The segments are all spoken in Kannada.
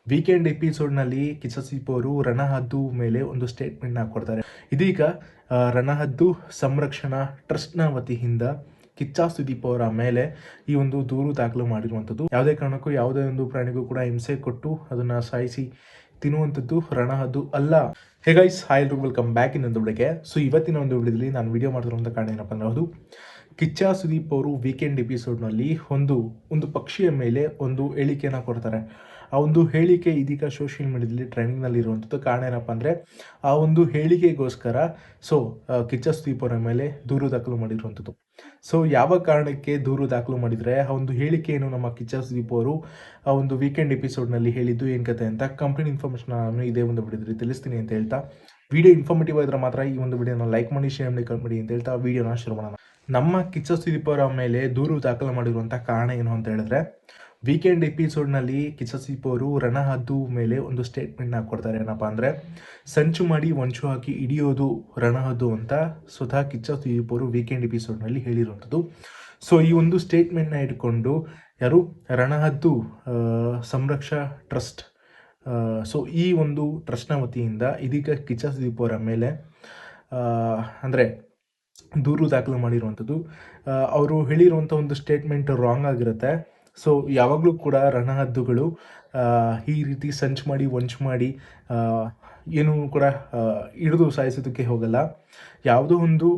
ವೀಕೆಂಡ್ ಎಪಿಸೋಡ್ನಲ್ಲಿ ಕಿಚ್ಚ ಸುದೀಪ್ ಅವರು ರಣಹದ್ದು ಮೇಲೆ ಒಂದು ಸ್ಟೇಟ್ಮೆಂಟ್ನ ಕೊಡ್ತಾರೆ. ಇದೀಗ ರಣಹದ್ದು ಸಂರಕ್ಷಣಾ ಟ್ರಸ್ಟ್ನ ವತಿಯಿಂದ ಕಿಚ್ಚ ಸುದೀಪ್ ಅವರ ಮೇಲೆ ಈ ಒಂದು ದೂರು ದಾಖಲು ಮಾಡಿರುವಂಥದ್ದು. ಯಾವುದೇ ಕಾರಣಕ್ಕೂ ಯಾವುದೇ ಒಂದು ಪ್ರಾಣಿಗೂ ಕೂಡ ಹಿಂಸೆ ಕೊಟ್ಟು ಅದನ್ನು ಸಾಯಿಸಿ ತಿನ್ನುವಂಥದ್ದು ರಣಹದ್ದು ಅಲ್ಲ. ಹೇ ಗೈಸ್, ಹಾಯ್ ಎಲ್ರಿಗೂ ವೆಲ್ಕಮ್ ಬ್ಯಾಕ್ ಇನ್ನೊಂದು ವಿಡಿಯೋಗೆ. ಸೊ ಇವತ್ತಿನ ಒಂದು ವಿಡಿಯೋದಲ್ಲಿ ನಾನು ವಿಡಿಯೋ ಮಾಡಿರುವಂಥ ಕಾರಣ ಏನಪ್ಪ ಅಂದರೆ ಅದು ಕಿಚ್ಚ ಸುದೀಪ್ ಅವರು ವೀಕೆಂಡ್ ಎಪಿಸೋಡ್ನಲ್ಲಿ ಒಂದು ಪಕ್ಷಿಯ ಮೇಲೆ ಒಂದು ಹೇಳಿಕೆಯನ್ನು ಕೊಡ್ತಾರೆ. ಆ ಒಂದು ಹೇಳಿಕೆ ಇದೀಗ ಸೋಷಿಯಲ್ ಮೀಡಿಯಾದಲ್ಲಿ ಟ್ರೆಂಡಿಂಗ್ನಲ್ಲಿ ಇರುವಂಥದ್ದು. ಕಾರಣ ಏನಪ್ಪ ಅಂದರೆ ಆ ಒಂದು ಹೇಳಿಕೆಗೋಸ್ಕರ ಕಿಚ್ಚ ಸುದೀಪ್ ಅವರ ಮೇಲೆ ದೂರು ದಾಖಲು ಮಾಡಿರುವಂಥದ್ದು. ಸೊ ಯಾವ ಕಾರಣಕ್ಕೆ ದೂರು ದಾಖಲು ಮಾಡಿದರೆ ಆ ಒಂದು ಹೇಳಿಕೆಯನ್ನು ನಮ್ಮ ಕಿಚ್ಚ ಸುದೀಪ್ ಅವರು ಆ ಒಂದು ವೀಕೆಂಡ್ ಎಪಿಸೋಡ್ನಲ್ಲಿ ಹೇಳಿದ್ದು ಏನು ಕತೆ ಅಂತ ಕಂಪ್ಲೀಟ್ ಇನ್ಫಾರ್ಮೇಷನ್ ನಾನು ಇದೇ ಒಂದು ವಿಡಿಯೋದಲ್ಲಿ ತಿಳಿಸ್ತೀನಿ ಅಂತ ಹೇಳ್ತಾ, ವಿಡಿಯೋ ಇನ್ಫಾರ್ಮೇಟಿವ್ ಆಗಿದ್ರೆ ಮಾತ್ರ ಈ ಒಂದು ವಿಡಿಯೋನ ಲೈಕ್ ಮಾಡಿ, ಶೇರ್ ಮಾಡಿ, ಕಮೆಂಟ್ ಮಾಡಿ ಅಂತ ಹೇಳ್ತಾ ವಿಡಿಯೋನ ಶುರು ಮಾಡೋಣ. ನಮ್ಮ ಕಿಚ್ಚ ಸುದೀಪ್ ಅವರ ಮೇಲೆ ದೂರು ದಾಖಲು ಮಾಡಿರುವಂಥ ಕಾರಣ ಏನು ಅಂತ ಹೇಳಿದ್ರೆ, ವೀಕೆಂಡ್ ಎಪಿಸೋಡ್ನಲ್ಲಿ ಕಿಚ್ಚ ಸುದೀಪ್ ಅವರು ರಣಹದ್ದು ಮೇಲೆ ಒಂದು ಸ್ಟೇಟ್ಮೆಂಟ್ನ ಕೊಡ್ತಾರೆ. ಏನಪ್ಪ ಅಂದರೆ, ಸಂಚು ಮಾಡಿ ಹೊಂಚು ಹಾಕಿ ಹಿಡಿಯೋದು ರಣಹದ್ದು ಅಂತ ಸ್ವತಃ ಕಿಚ್ಚ ಸುದೀಪ್ ಅವರು ವೀಕೆಂಡ್ ಎಪಿಸೋಡ್ನಲ್ಲಿ ಹೇಳಿರುವಂಥದ್ದು. ಸೊ ಈ ಒಂದು ಸ್ಟೇಟ್ಮೆಂಟ್ನ ಇಟ್ಕೊಂಡು ಯಾರು ರಣಹದ್ದು ಸಂರಕ್ಷಾ ಟ್ರಸ್ಟ್, ಸೊ ಈ ಒಂದು ಟ್ರಸ್ಟ್ನ ವತಿಯಿಂದ ಇದೀಗ ಕಿಚ್ಚ ಸುದೀಪ್ ಅವರ ಮೇಲೆ ಅಂದರೆ ದೂರು ದಾಖಲು ಮಾಡಿರುವಂಥದ್ದು. ಅವರು ಹೇಳಿರುವಂಥ ಒಂದು ಸ್ಟೇಟ್ಮೆಂಟ್ ರಾಂಗ್ ಆಗಿರುತ್ತೆ. ಸೊ ಯಾವಾಗಲೂ ಕೂಡ ರಣಹದ್ದುಗಳು ಈ ರೀತಿ ಸಂಚು ಮಾಡಿ ವಂಚು ಮಾಡಿ ಏನೂ ಕೂಡ ಹಿಡಿದು ಸಾಯಿಸೋದಕ್ಕೆ ಹೋಗಲ್ಲ. ಯಾವುದೋ ಒಂದು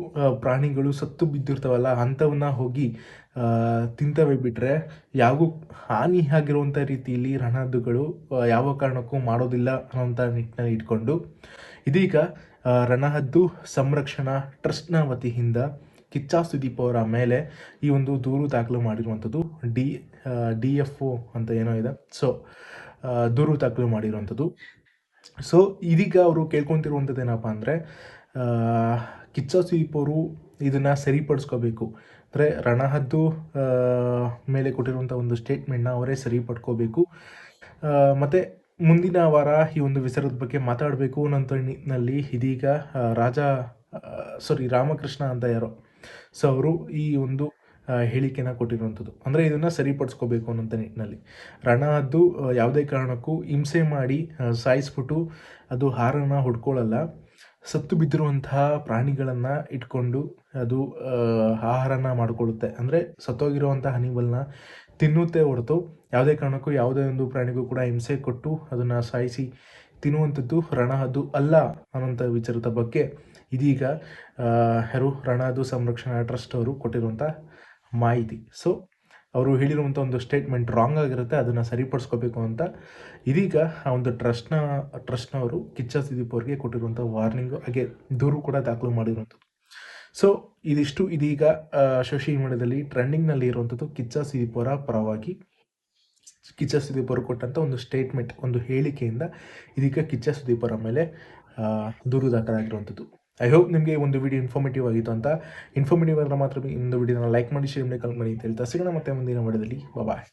ಪ್ರಾಣಿಗಳು ಸತ್ತು ಬಿದ್ದಿರ್ತಾವಲ್ಲ ಅಂಥವನ್ನ ಹೋಗಿ ತಿಂತವೆ ಬಿಟ್ಟರೆ ಯಾವಾಗೂ ಹಾನಿ ಆಗಿರುವಂಥ ರೀತಿಯಲ್ಲಿ ರಣಹದ್ದುಗಳು ಯಾವ ಕಾರಣಕ್ಕೂ ಮಾಡೋದಿಲ್ಲ ಅನ್ನೋಂಥ ನಿಟ್ಟಿನಲ್ಲಿ ಇಟ್ಕೊಂಡು ಇದೀಗ ರಣಹದ್ದು ಸಂರಕ್ಷಣಾ ಟ್ರಸ್ಟ್ನ ವತಿಯಿಂದ ಕಿಚ್ಚ ಸುದೀಪ್ ಅವರ ಮೇಲೆ ಈ ಒಂದು ದೂರು ದಾಖಲು ಮಾಡಿರುವಂಥದ್ದು. DFO ಅಂತ ಏನೋ ಇದೆ. ಸೊ ದೂರು ದಾಖಲು ಮಾಡಿರುವಂಥದ್ದು. ಸೊ ಇದೀಗ ಅವರು ಕೇಳ್ಕೊತಿರುವಂಥದ್ದು ಏನಪ್ಪ ಅಂದರೆ, ಕಿಚ್ಚ ಸುದೀಪ್ ಅವರು ಇದನ್ನು ಸರಿಪಡಿಸ್ಕೋಬೇಕು. ಅಂದರೆ ರಣಹದ್ದು ಮೇಲೆ ಕೊಟ್ಟಿರುವಂಥ ಒಂದು ಸ್ಟೇಟ್ಮೆಂಟ್ನ ಅವರೇ ಸರಿಪಡ್ಕೋಬೇಕು. ಮತ್ತು ಮುಂದಿನ ವಾರ ಈ ಒಂದು ವಿಚಾರದ ಬಗ್ಗೆ ಮಾತಾಡಬೇಕು ಅನ್ನೋಂಥ ನಿಟ್ಟಿನಲ್ಲಿ ಇದೀಗ ರಾಮಕೃಷ್ಣ ಅಂತ ಯಾರೋ, ಸೊ ಅವರು ಈ ಒಂದು ಹೇಳಿಕೆನ ಕೊಟ್ಟಿರುವಂಥದ್ದು. ಅಂದರೆ ಇದನ್ನು ಸರಿಪಡಿಸ್ಕೋಬೇಕು ಅನ್ನೋಂಥ ನಿಟ್ಟಿನಲ್ಲಿ ರಣಹದ್ದು ಯಾವುದೇ ಕಾರಣಕ್ಕೂ ಹಿಂಸೆ ಮಾಡಿ ಸಾಯಿಸ್ಬಿಟ್ಟು ಅದು ಆಹಾರನ ಹೊಡ್ಕೊಳ್ಳಲ್ಲ. ಸತ್ತು ಬಿದ್ದಿರುವಂತಹ ಪ್ರಾಣಿಗಳನ್ನು ಇಟ್ಕೊಂಡು ಅದು ಆಹಾರನ ಮಾಡಿಕೊಳ್ಳುತ್ತೆ. ಅಂದರೆ ಸತ್ತೋಗಿರುವಂಥ ಅನಿಮಲ್ನ ತಿನ್ನುತ್ತೆ ಹೊರತು ಯಾವುದೇ ಕಾರಣಕ್ಕೂ ಯಾವುದೇ ಒಂದು ಪ್ರಾಣಿಗೂ ಕೂಡ ಹಿಂಸೆ ಕೊಟ್ಟು ಅದನ್ನು ಸಾಯಿಸಿ ತಿನ್ನುವಂಥದ್ದು ರಣಹದ್ದು ಅಲ್ಲ ಅನ್ನೋಂಥ ವಿಚಾರದ ಬಗ್ಗೆ ಇದೀಗ ರಣಹದ್ದು ಸಂರಕ್ಷಣಾ ಟ್ರಸ್ಟ್ ಅವರು ಕೊಟ್ಟಿರುವಂಥ ಮಾಹಿತಿ. ಸೊ ಅವರು ಹೇಳಿರುವಂಥ ಒಂದು ಸ್ಟೇಟ್ಮೆಂಟ್ ರಾಂಗ್ ಆಗಿರುತ್ತೆ, ಅದನ್ನು ಸರಿಪಡಿಸ್ಕೋಬೇಕು ಅಂತ ಇದೀಗ ಆ ಒಂದು ಟ್ರಸ್ಟ್ನವರು ಕಿಚ್ಚ ಸುದೀಪ್ ಅವರಿಗೆ ಕೊಟ್ಟಿರುವಂಥ ವಾರ್ನಿಂಗು ಹಾಗೆ ದೂರು ಕೂಡ ದಾಖಲು ಮಾಡಿರುವಂಥದ್ದು. ಸೊ ಇದಿಷ್ಟು ಇದೀಗ ಸೋಷಿಯಲ್ ಮೀಡಿಯಾದಲ್ಲಿ ಟ್ರೆಂಡಿಂಗ್ನಲ್ಲಿ ಇರುವಂಥದ್ದು. ಕಿಚ್ಚ ಸುದೀಪ್ ಅವರ ಪರವಾಗಿ ಕಿಚ್ಚ ಸುದೀಪ್ ಅವರು ಕೊಟ್ಟಂಥ ಒಂದು ಸ್ಟೇಟ್ಮೆಂಟ್, ಒಂದು ಹೇಳಿಕೆಯಿಂದ ಇದೀಗ ಕಿಚ್ಚ ಸುದೀಪ್ ಅವರ ಮೇಲೆ ದೂರು ದಾಖಲಾಗಿರುವಂಥದ್ದು. ಐ ಹೋಪ್ ನಿಮಗೆ ಒಂದು ವಿಡಿಯೋ ಇನ್ಫಾರ್ಮೇಟಿವ್ ಆಗಿತ್ತು ಅಂತ. ಇನ್ಫಾರ್ಮೇಟಿವ್ ಆದರೆ ಮಾತ್ರ ಒಂದು ವಿಡಿಯೋನ ಲೈಕ್ ಮಾಡಿ, ಶೇರ್ ಮಾಡಿ, ಕಮೆಂಟ್ ಮಾಡಿ ಅಂತ ಹೇಳ್ತಾ ಸಿಗೋಣ ಮತ್ತೆ ಮುಂದಿನ ವಿಡಿಯೋದಲ್ಲಿ. ಬಾಯ್.